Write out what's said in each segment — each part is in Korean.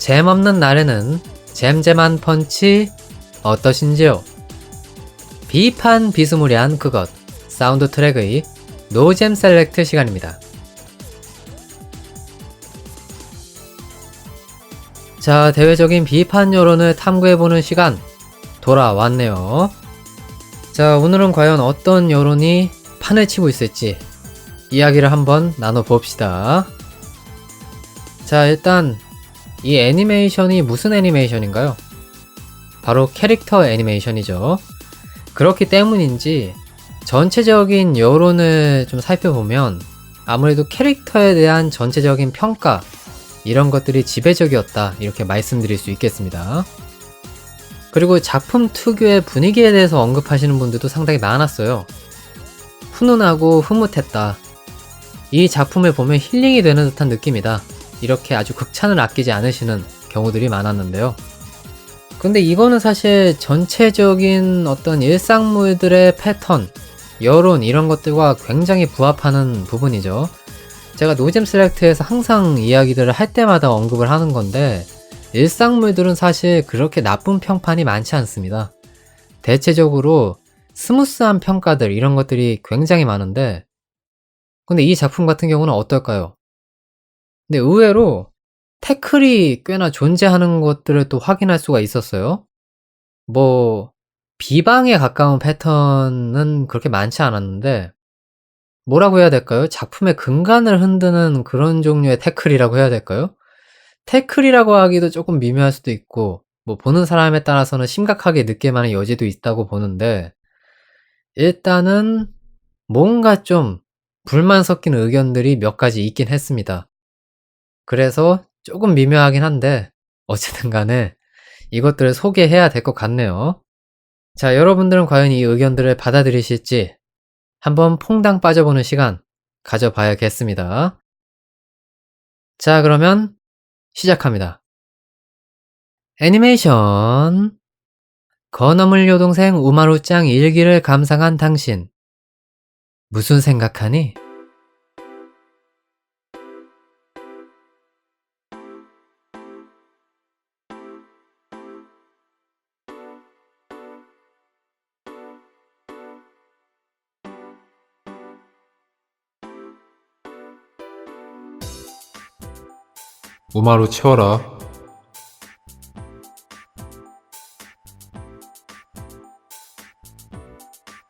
잼 없는 날에는 잼잼한 펀치 어떠신지요? 비판 비스무리한 그것 사운드 트랙의 노잼 셀렉트 시간입니다. 자, 대외적인 비판 여론을 탐구해보는 시간 돌아왔네요. 자, 오늘은 과연 어떤 여론이 판을 치고 있을지 이야기를 한번 나눠봅시다. 자, 일단 이 애니메이션이 무슨 애니메이션인가요? 바로 캐릭터 애니메이션이죠. 그렇기 때문인지 전체적인 여론을 좀 살펴보면 아무래도 캐릭터에 대한 전체적인 평가 이런 것들이 지배적이었다 이렇게 말씀드릴 수 있겠습니다. 그리고 작품 특유의 분위기에 대해서 언급하시는 분들도 상당히 많았어요. 훈훈하고 흐뭇했다. 이 작품을 보면 힐링이 되는 듯한 느낌이다. 이렇게 아주 극찬을 아끼지 않으시는 경우들이 많았는데요. 근데 이거는 사실 전체적인 어떤 일상물들의 패턴, 여론 이런 것들과 굉장히 부합하는 부분이죠. 제가 노잼 셀렉트에서 항상 이야기들을 할 때마다 언급을 하는 건데 일상물들은 사실 그렇게 나쁜 평판이 많지 않습니다. 대체적으로 스무스한 평가들 이런 것들이 굉장히 많은데 근데 이 작품 같은 경우는 어떨까요? 근데 의외로 태클이 꽤나 존재하는 것들을 또 확인할 수가 있었어요. 뭐 비방에 가까운 패턴은 그렇게 많지 않았는데 뭐라고 해야 될까요? 작품의 근간을 흔드는 그런 종류의 태클이라고 해야 될까요? 태클이라고 하기도 조금 미묘할 수도 있고 뭐 보는 사람에 따라서는 심각하게 느낄만한 여지도 있다고 보는데 일단은 뭔가 좀 불만 섞인 의견들이 몇 가지 있긴 했습니다. 그래서 조금 미묘하긴 한데 어쨌든 간에 이것들을 소개해야 될 것 같네요. 자, 여러분들은 과연 이 의견들을 받아들이실지 한번 퐁당 빠져보는 시간 가져봐야겠습니다. 자, 그러면 시작합니다. 애니메이션 건어물 여동생 우마루짱 일기를 감상한 당신 무슨 생각하니? 우마로 채워라.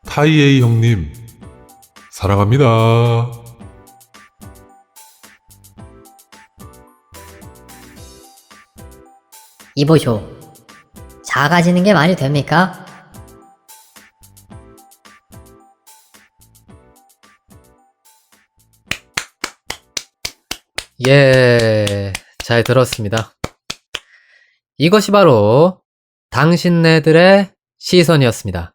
타이에이 형님, 사랑합니다. 이보쇼. 작아지는 게 말이 됩니까? 예, 잘 들었습니다. 이것이 바로 당신네들의 시선이었습니다.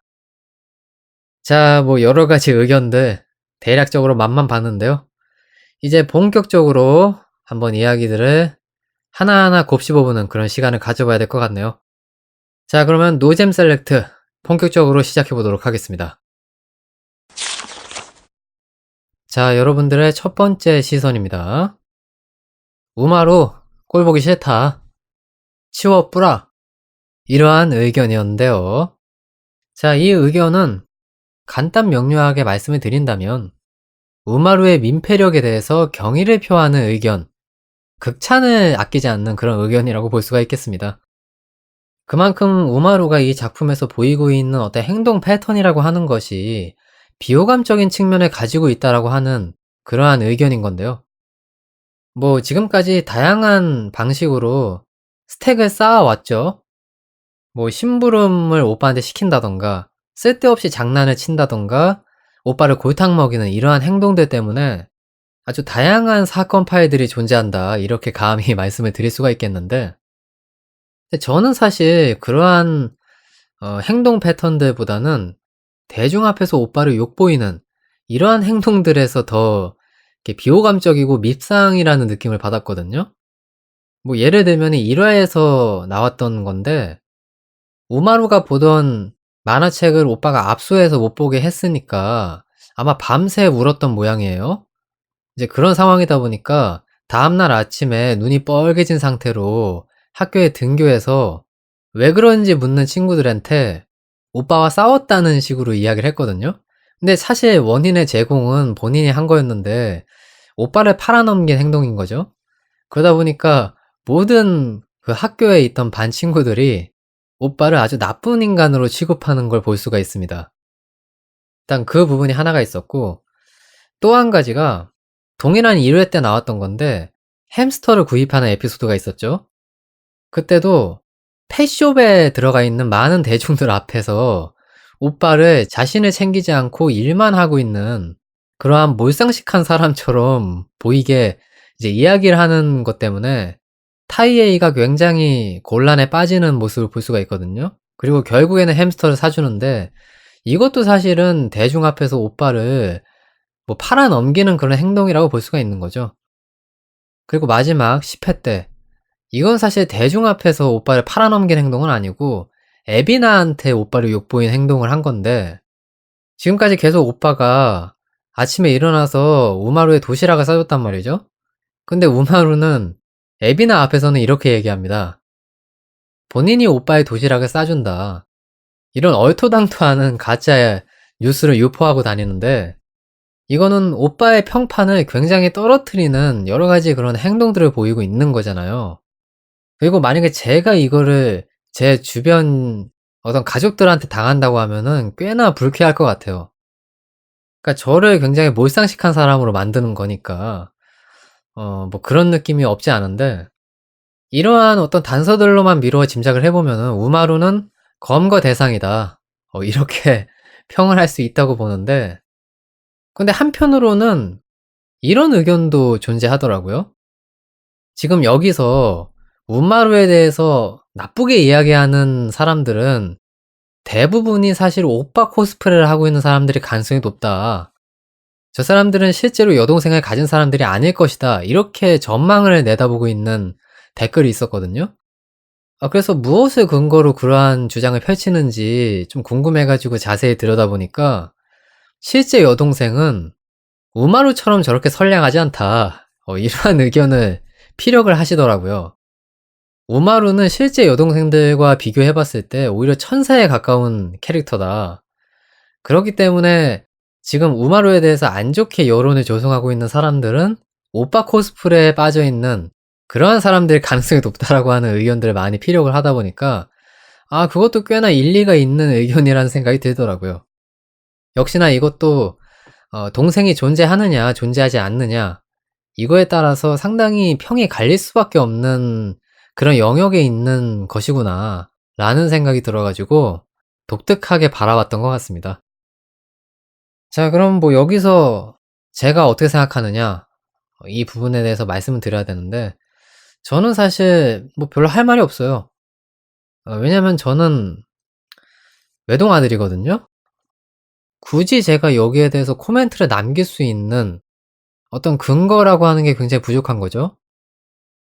자, 뭐 여러가지 의견들 대략적으로 맛만 봤는데요. 이제 본격적으로 한번 이야기들을 하나하나 곱씹어보는 그런 시간을 가져봐야 될 것 같네요. 자, 그러면 노잼 셀렉트 본격적으로 시작해보도록 하겠습니다. 자, 여러분들의 첫 번째 시선입니다. 우마루 꼴보기 싫다. 치워 뿌라. 이러한 의견이었는데요. 자, 이 의견은 간단 명료하게 말씀을 드린다면 우마루의 민폐력에 대해서 경의를 표하는 의견, 극찬을 아끼지 않는 그런 의견이라고 볼 수가 있겠습니다. 그만큼 우마루가 이 작품에서 보이고 있는 어떤 행동 패턴이라고 하는 것이 비호감적인 측면을 가지고 있다라고 하는 그러한 의견인 건데요. 뭐 지금까지 다양한 방식으로 스택을 쌓아왔죠. 뭐 심부름을 오빠한테 시킨다던가 쓸데없이 장난을 친다던가 오빠를 골탕 먹이는 이러한 행동들 때문에 아주 다양한 사건 파일들이 존재한다 이렇게 감히 말씀을 드릴 수가 있겠는데 근데 저는 사실 그러한 행동 패턴들보다는 대중 앞에서 오빠를 욕보이는 이러한 행동들에서 더 이렇게 비호감적이고 밉상이라는 느낌을 받았거든요. 뭐 예를 들면 1화에서 나왔던 건데 우마루가 보던 만화책을 오빠가 압수해서 못 보게 했으니까 아마 밤새 울었던 모양이에요. 이제 그런 상황이다 보니까 다음날 아침에 눈이 뻘개진 상태로 학교에 등교해서 왜 그런지 묻는 친구들한테 오빠와 싸웠다는 식으로 이야기를 했거든요. 근데 사실 원인의 제공은 본인이 한 거였는데 오빠를 팔아넘긴 행동인 거죠. 그러다 보니까 모든 그 학교에 있던 반 친구들이 오빠를 아주 나쁜 인간으로 취급하는 걸 볼 수가 있습니다. 일단 그 부분이 하나가 있었고, 또 한 가지가 동일한 1회 때 나왔던 건데 햄스터를 구입하는 에피소드가 있었죠. 그때도 펫숍에 들어가 있는 많은 대중들 앞에서 오빠를 자신을 챙기지 않고 일만 하고 있는 그러한 몰상식한 사람처럼 보이게 이제 이야기를 하는 것 때문에 타이에이가 굉장히 곤란에 빠지는 모습을 볼 수가 있거든요. 그리고 결국에는 햄스터를 사주는데 이것도 사실은 대중 앞에서 오빠를 뭐 팔아넘기는 그런 행동이라고 볼 수가 있는 거죠. 그리고 마지막 10회 때 이건 사실 대중 앞에서 오빠를 팔아넘긴 행동은 아니고 에비나한테 오빠를 욕보인 행동을 한 건데 지금까지 계속 오빠가 아침에 일어나서 우마루에 도시락을 싸줬단 말이죠. 근데 우마루는 에비나 앞에서는 이렇게 얘기합니다. 본인이 오빠의 도시락을 싸준다. 이런 얼토당토하는 가짜 뉴스를 유포하고 다니는데 이거는 오빠의 평판을 굉장히 떨어뜨리는 여러 가지 그런 행동들을 보이고 있는 거잖아요. 그리고 만약에 제가 이거를 제 주변 어떤 가족들한테 당한다고 하면은 꽤나 불쾌할 것 같아요. 그러니까 저를 굉장히 몰상식한 사람으로 만드는 거니까 뭐 그런 느낌이 없지 않은데 이러한 어떤 단서들로만 미루어 짐작을 해보면은 우마루는 검거 대상이다. 이렇게 평을 할 수 있다고 보는데 근데 한편으로는 이런 의견도 존재하더라고요. 지금 여기서 우마루에 대해서 나쁘게 이야기하는 사람들은 대부분이 사실 오빠 코스프레를 하고 있는 사람들이 가능성이 높다. 저 사람들은 실제로 여동생을 가진 사람들이 아닐 것이다. 이렇게 전망을 내다보고 있는 댓글이 있었거든요. 그래서 무엇을 근거로 그러한 주장을 펼치는지 좀 궁금해가지고 자세히 들여다보니까 실제 여동생은 우마루처럼 저렇게 선량하지 않다. 이러한 의견을 피력을 하시더라고요. 우마루는 실제 여동생들과 비교해봤을 때 오히려 천사에 가까운 캐릭터다. 그렇기 때문에 지금 우마루에 대해서 안 좋게 여론을 조성하고 있는 사람들은 오빠 코스프레에 빠져있는 그러한 사람들의 가능성이 높다라고 하는 의견들을 많이 피력을 하다 보니까 그것도 꽤나 일리가 있는 의견이라는 생각이 들더라고요. 역시나 이것도 동생이 존재하느냐 존재하지 않느냐 이거에 따라서 상당히 평이 갈릴 수밖에 없는 그런 영역에 있는 것이구나 라는 생각이 들어가지고 독특하게 바라봤던 것 같습니다. 자, 그럼 뭐 여기서 제가 어떻게 생각하느냐 이 부분에 대해서 말씀을 드려야 되는데 저는 사실 뭐 별로 할 말이 없어요. 왜냐면 저는 외동아들이거든요. 굳이 제가 여기에 대해서 코멘트를 남길 수 있는 어떤 근거라고 하는 게 굉장히 부족한 거죠.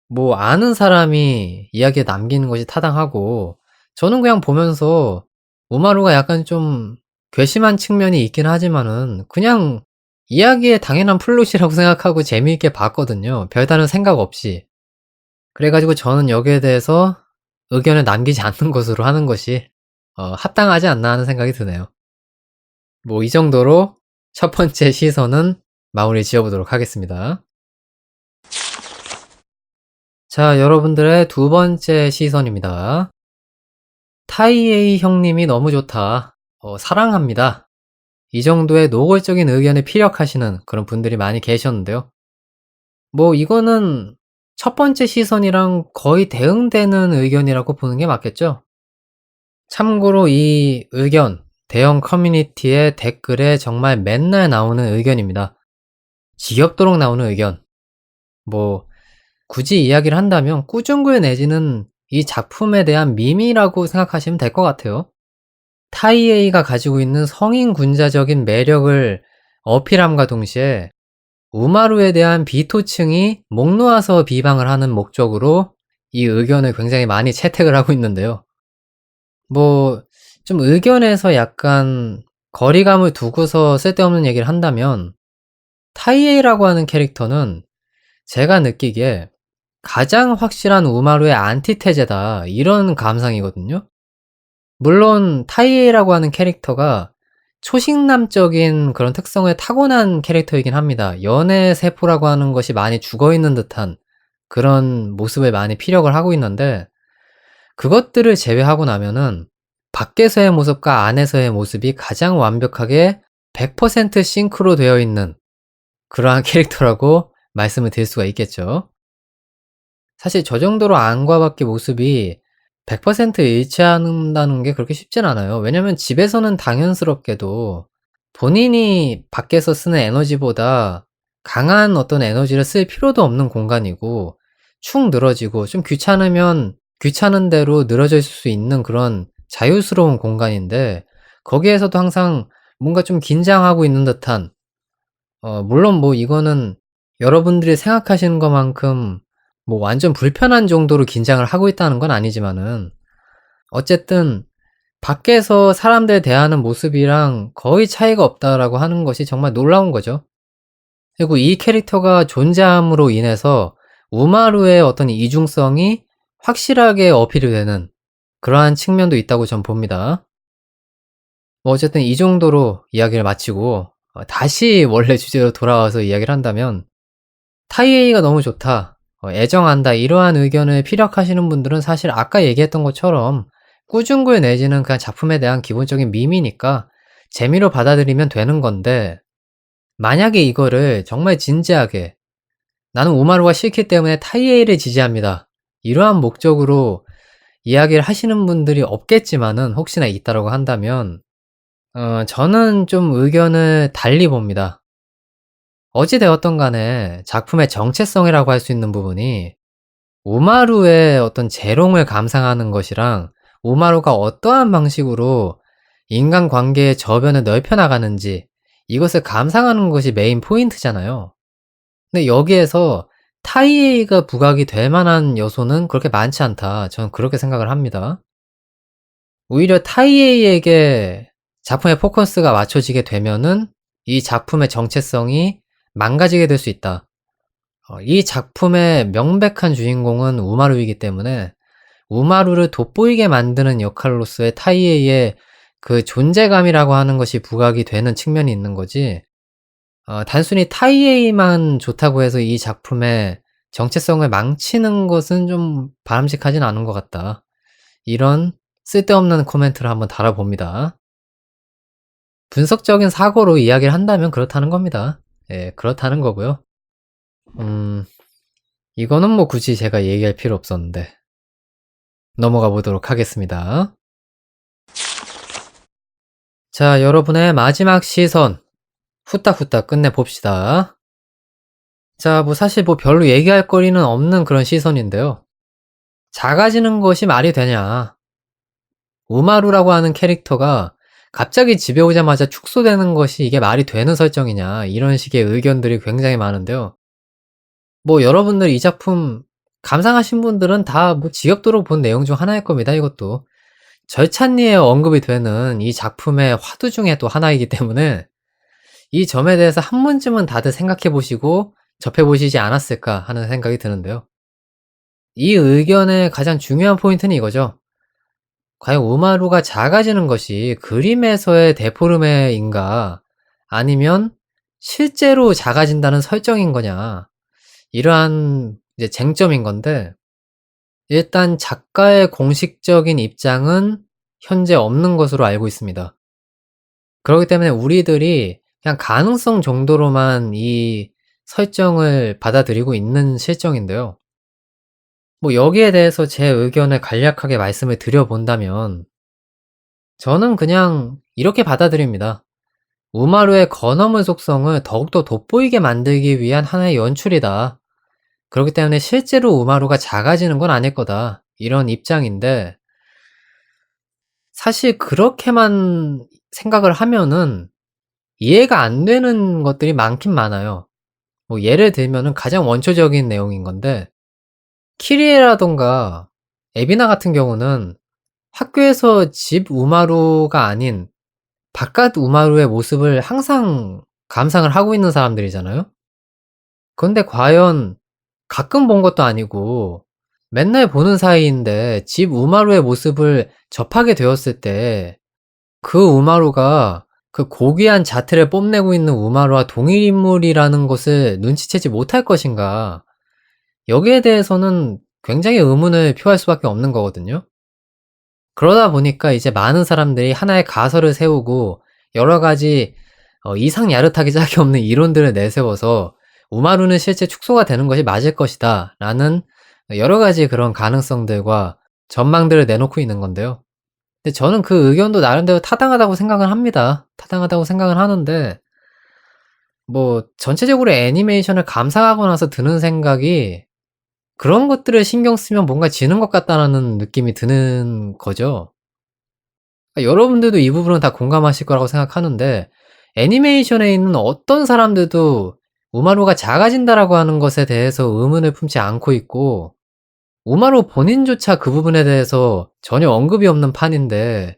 뭐 아는 사람이 이야기에 남기는 것이 타당하고 저는 그냥 보면서 우마루가 약간 좀 괘씸한 측면이 있긴 하지만은 그냥 이야기의 당연한 플롯이라고 생각하고 재미있게 봤거든요. 별다른 생각 없이. 그래가지고 저는 여기에 대해서 의견을 남기지 않는 것으로 하는 것이 합당하지 않나 하는 생각이 드네요. 뭐 이 정도로 첫 번째 시선은 마무리 지어보도록 하겠습니다. 자, 여러분들의 두 번째 시선입니다. 타이에이 형님이 너무 좋다. 사랑합니다. 이 정도의 노골적인 의견을 피력하시는 그런 분들이 많이 계셨는데요. 뭐 이거는 첫 번째 시선이랑 거의 대응되는 의견이라고 보는 게 맞겠죠? 참고로 이 의견, 대형 커뮤니티의 댓글에 정말 맨날 나오는 의견입니다. 지겹도록 나오는 의견. 뭐 굳이 이야기를 한다면 꾸중글 내지는 이 작품에 대한 밈이라고 생각하시면 될 것 같아요. 타이에이가 가지고 있는 성인 군자적인 매력을 어필함과 동시에 우마루에 대한 비토층이 목 놓아서 비방을 하는 목적으로 이 의견을 굉장히 많이 채택을 하고 있는데요. 뭐 좀 의견에서 약간 거리감을 두고서 쓸데없는 얘기를 한다면 타이에이라고 하는 캐릭터는 제가 느끼기에 가장 확실한 우마루의 안티테제다. 이런 감상이거든요. 물론 타이에이라고 하는 캐릭터가 초식남적인 그런 특성을 타고난 캐릭터이긴 합니다. 연애 세포라고 하는 것이 많이 죽어있는 듯한 그런 모습을 많이 피력을 하고 있는데, 그것들을 제외하고 나면은 밖에서의 모습과 안에서의 모습이 가장 완벽하게 100% 싱크로 되어 있는 그러한 캐릭터라고 말씀을 드릴 수가 있겠죠. 사실 저 정도로 안과 밖의 모습이 100% 일치한다는 게 그렇게 쉽진 않아요. 왜냐면 집에서는 당연스럽게도 본인이 밖에서 쓰는 에너지보다 강한 어떤 에너지를 쓸 필요도 없는 공간이고, 축 늘어지고 좀 귀찮으면 귀찮은 대로 늘어져 있을 수 있는 그런 자유스러운 공간인데, 거기에서도 항상 뭔가 좀 긴장하고 있는 듯한, 물론 뭐 이거는 여러분들이 생각하시는 것만큼 뭐 완전 불편한 정도로 긴장을 하고 있다는 건 아니지만은, 어쨌든 밖에서 사람들 대하는 모습이랑 거의 차이가 없다라고 하는 것이 정말 놀라운 거죠. 그리고 이 캐릭터가 존재함으로 인해서 우마루의 어떤 이중성이 확실하게 어필이 되는 그러한 측면도 있다고 전 봅니다. 뭐 어쨌든 이 정도로 이야기를 마치고, 다시 원래 주제로 돌아와서 이야기를 한다면, 타이에이가 너무 좋다, 애정한다, 이러한 의견을 피력하시는 분들은 사실 아까 얘기했던 것처럼 꾸중글 내지는 그냥 작품에 대한 기본적인 밈이니까 재미로 받아들이면 되는 건데, 만약에 이거를 정말 진지하게 나는 우마루가 싫기 때문에 타이에이를 지지합니다, 이러한 목적으로 이야기를 하시는 분들이 없겠지만은 혹시나 있다라고 한다면, 저는 좀 의견을 달리 봅니다. 어찌 되었던 간에 작품의 정체성이라고 할 수 있는 부분이 우마루의 어떤 재롱을 감상하는 것이랑 우마루가 어떠한 방식으로 인간관계의 저변을 넓혀나가는지, 이것을 감상하는 것이 메인 포인트잖아요. 근데 여기에서 타이에이가 부각이 될 만한 요소는 그렇게 많지 않다, 저는 그렇게 생각을 합니다. 오히려 타이에이에게 작품의 포커스가 맞춰지게 되면은 이 작품의 정체성이 망가지게 될 수 있다. 이 작품의 명백한 주인공은 우마루이기 때문에 우마루를 돋보이게 만드는 역할로서의 타이에이의 그 존재감이라고 하는 것이 부각이 되는 측면이 있는 거지, 단순히 타이에이만 좋다고 해서 이 작품의 정체성을 망치는 것은 좀 바람직하진 않은 것 같다. 이런 쓸데없는 코멘트를 한번 달아봅니다. 분석적인 사고로 이야기를 한다면 그렇다는 겁니다. 예, 그렇다는 거고요. 이거는 뭐 굳이 제가 얘기할 필요 없었는데 넘어가 보도록 하겠습니다. 자, 여러분의 마지막 시선 후딱후딱 끝내봅시다. 자, 뭐 사실 뭐 별로 얘기할 거리는 없는 그런 시선인데요. 작아지는 것이 말이 되냐? 우마루라고 하는 캐릭터가 갑자기 집에 오자마자 축소되는 것이 이게 말이 되는 설정이냐, 이런 식의 의견들이 굉장히 많은데요. 뭐 여러분들 이 작품 감상하신 분들은 다 뭐 지겹도록 본 내용 중 하나일 겁니다, 이것도. 절찬리에 언급이 되는 이 작품의 화두 중에 또 하나이기 때문에 이 점에 대해서 한 번쯤은 다들 생각해 보시고 접해 보시지 않았을까 하는 생각이 드는데요. 이 의견의 가장 중요한 포인트는 이거죠. 과연 우마루가 작아지는 것이 그림에서의 데포르메인가, 아니면 실제로 작아진다는 설정인 거냐, 이러한 이제 쟁점인 건데, 일단 작가의 공식적인 입장은 현재 없는 것으로 알고 있습니다. 그렇기 때문에 우리들이 그냥 가능성 정도로만 이 설정을 받아들이고 있는 실정인데요. 뭐 여기에 대해서 제 의견을 간략하게 말씀을 드려본다면, 저는 그냥 이렇게 받아들입니다. 우마루의 건어물 속성을 더욱더 돋보이게 만들기 위한 하나의 연출이다. 그렇기 때문에 실제로 우마루가 작아지는 건 아닐 거다, 이런 입장인데, 사실 그렇게만 생각을 하면은 이해가 안 되는 것들이 많긴 많아요. 뭐 예를 들면은 가장 원초적인 내용인 건데, 키리에라던가 에비나 같은 경우는 학교에서 집 우마루가 아닌 바깥 우마루의 모습을 항상 감상을 하고 있는 사람들이잖아요. 그런데 과연 가끔 본 것도 아니고 맨날 보는 사이인데 집 우마루의 모습을 접하게 되었을 때 그 우마루가 그 고귀한 자태를 뽐내고 있는 우마루와 동일 인물이라는 것을 눈치채지 못할 것인가. 여기에 대해서는 굉장히 의문을 표할 수밖에 없는 거거든요. 그러다 보니까 이제 많은 사람들이 하나의 가설을 세우고 여러 가지 이상 야릇하기 짝이 없는 이론들을 내세워서 우마루는 실제 축소가 되는 것이 맞을 것이다 라는 여러 가지 그런 가능성들과 전망들을 내놓고 있는 건데요. 근데 저는 그 의견도 나름대로 타당하다고 생각을 합니다. 타당하다고 생각을 하는데 뭐 전체적으로 애니메이션을 감상하고 나서 드는 생각이 그런 것들을 신경 쓰면 뭔가 지는 것 같다는 느낌이 드는 거죠. 그러니까 여러분들도 이 부분은 다 공감하실 거라고 생각하는데 애니메이션에 있는 어떤 사람들도 우마루가 작아진다라고 하는 것에 대해서 의문을 품지 않고 있고 우마루 본인조차 그 부분에 대해서 전혀 언급이 없는 판인데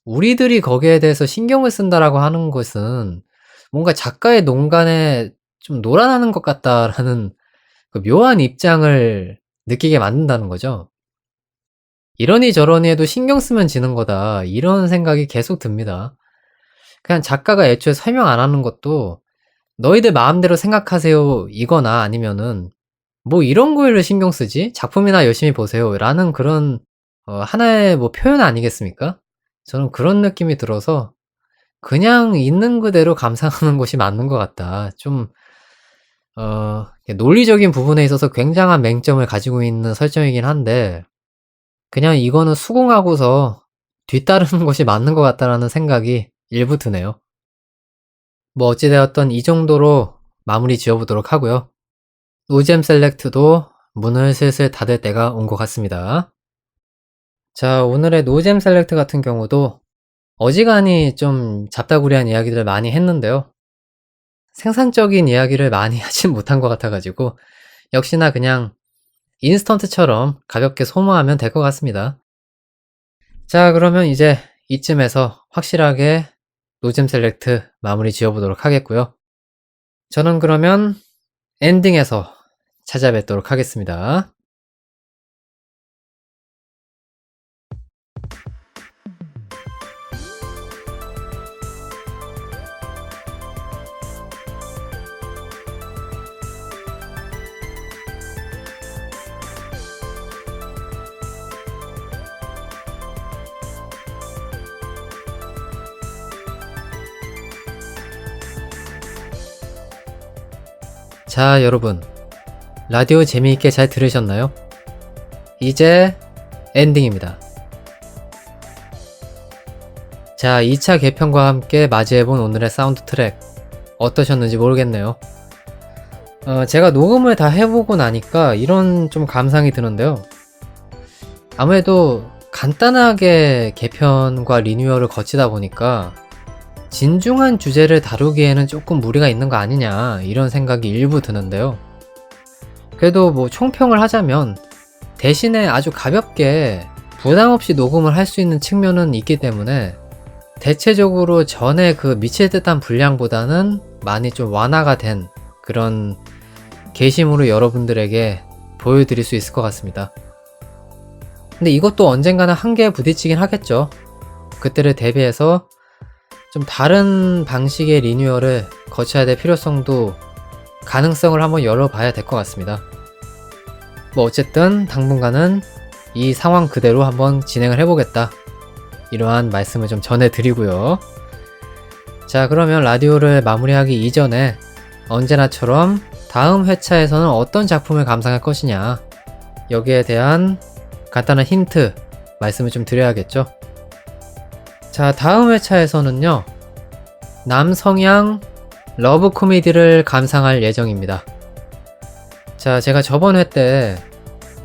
우리들이 거기에 대해서 신경을 쓴다라고 하는 것은 뭔가 작가의 농간에 좀 놀아나는 것 같다라는 그 묘한 입장을 느끼게 만든다는 거죠. 이러니 저러니 해도 신경 쓰면 지는 거다. 이런 생각이 계속 듭니다. 그냥 작가가 애초에 설명 안 하는 것도 너희들 마음대로 생각하세요 이거나 아니면은 뭐 이런 거를 신경 쓰지? 작품이나 열심히 보세요 라는 그런 하나의 뭐 표현 아니겠습니까? 저는 그런 느낌이 들어서 그냥 있는 그대로 감상하는 것이 맞는 것 같다. 좀 논리적인 부분에 있어서 굉장한 맹점을 가지고 있는 설정이긴 한데 그냥 이거는 수긍하고서 뒤따르는 것이 맞는 것 같다라는 생각이 일부 드네요. 뭐 어찌되었던 이 정도로 마무리 지어보도록 하고요. 노잼 셀렉트도 문을 슬슬 닫을 때가 온 것 같습니다. 자, 오늘의 노잼 셀렉트 같은 경우도 어지간히 좀 잡다구리한 이야기들을 많이 했는데요. 생산적인 이야기를 많이 하진 못한 것 같아가지고 역시나 그냥 인스턴트처럼 가볍게 소모하면 될 것 같습니다. 자, 그러면 이제 이쯤에서 확실하게 노잼 셀렉트 마무리 지어보도록 하겠고요. 저는 그러면 엔딩에서 찾아뵙도록 하겠습니다. 자, 여러분. 라디오 재미있게 잘 들으셨나요? 이제 엔딩입니다. 자, 2차 개편과 함께 맞이해본 오늘의 사운드 트랙 어떠셨는지 모르겠네요. 제가 녹음을 다 해보고 나니까 이런 좀 감상이 드는데요. 아무래도 간단하게 개편과 리뉴얼을 거치다 보니까 진중한 주제를 다루기에는 조금 무리가 있는 거 아니냐 이런 생각이 일부 드는데요. 그래도 뭐 총평을 하자면 대신에 아주 가볍게 부담없이 녹음을 할 수 있는 측면은 있기 때문에 대체적으로 전에 그 미칠 듯한 분량보다는 많이 좀 완화가 된 그런 게시물을 여러분들에게 보여드릴 수 있을 것 같습니다. 근데 이것도 언젠가는 한계에 부딪히긴 하겠죠. 그때를 대비해서 좀 다른 방식의 리뉴얼을 거쳐야 될 필요성도 가능성을 한번 열어봐야 될 것 같습니다. 뭐 어쨌든 당분간은 이 상황 그대로 한번 진행을 해보겠다. 이러한 말씀을 좀 전해드리고요. 자, 그러면 라디오를 마무리하기 이전에 언제나처럼 다음 회차에서는 어떤 작품을 감상할 것이냐 여기에 대한 간단한 힌트 말씀을 좀 드려야겠죠. 자, 다음 회차에서는요 남성향 러브 코미디를 감상할 예정입니다. 자, 제가 저번 회 때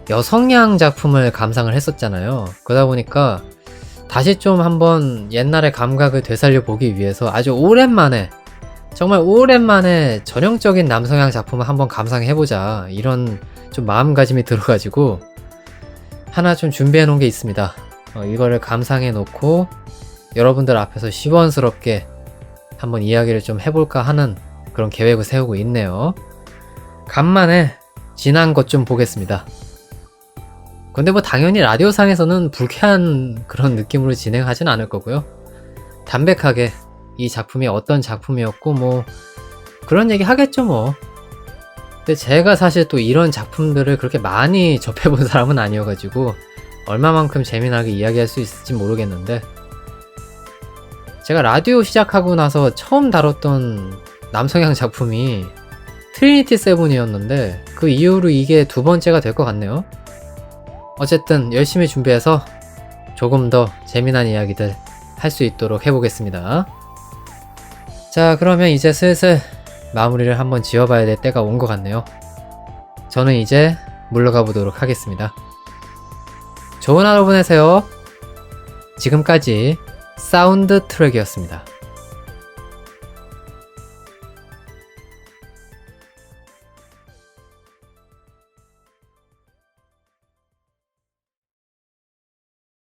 여성향 작품을 감상을 했었잖아요. 그러다 보니까 다시 좀 한번 옛날의 감각을 되살려 보기 위해서 아주 오랜만에 정말 오랜만에 전형적인 남성향 작품을 한번 감상해보자 이런 좀 마음가짐이 들어가지고 하나 좀 준비해 놓은 게 있습니다. 이거를 감상해 놓고 여러분들 앞에서 시원스럽게 한번 이야기를 좀 해볼까 하는 그런 계획을 세우고 있네요. 간만에 지난 것 좀 보겠습니다. 근데 뭐 당연히 라디오상에서는 불쾌한 그런 느낌으로 진행하진 않을 거고요. 담백하게 이 작품이 어떤 작품이었고 뭐 그런 얘기 하겠죠 뭐. 근데 제가 사실 또 이런 작품들을 그렇게 많이 접해본 사람은 아니어가지고 얼마만큼 재미나게 이야기할 수 있을지 모르겠는데, 제가 라디오 시작하고 나서 처음 다뤘던 남성향 작품이 트리니티 세븐이었는데 그 이후로 이게 두 번째가 될 것 같네요. 어쨌든 열심히 준비해서 조금 더 재미난 이야기들 할 수 있도록 해보겠습니다. 자, 그러면 이제 슬슬 마무리를 한번 지어봐야 될 때가 온 것 같네요. 저는 이제 물러가 보도록 하겠습니다. 좋은 하루 보내세요. 지금까지 사운드 트랙이었습니다.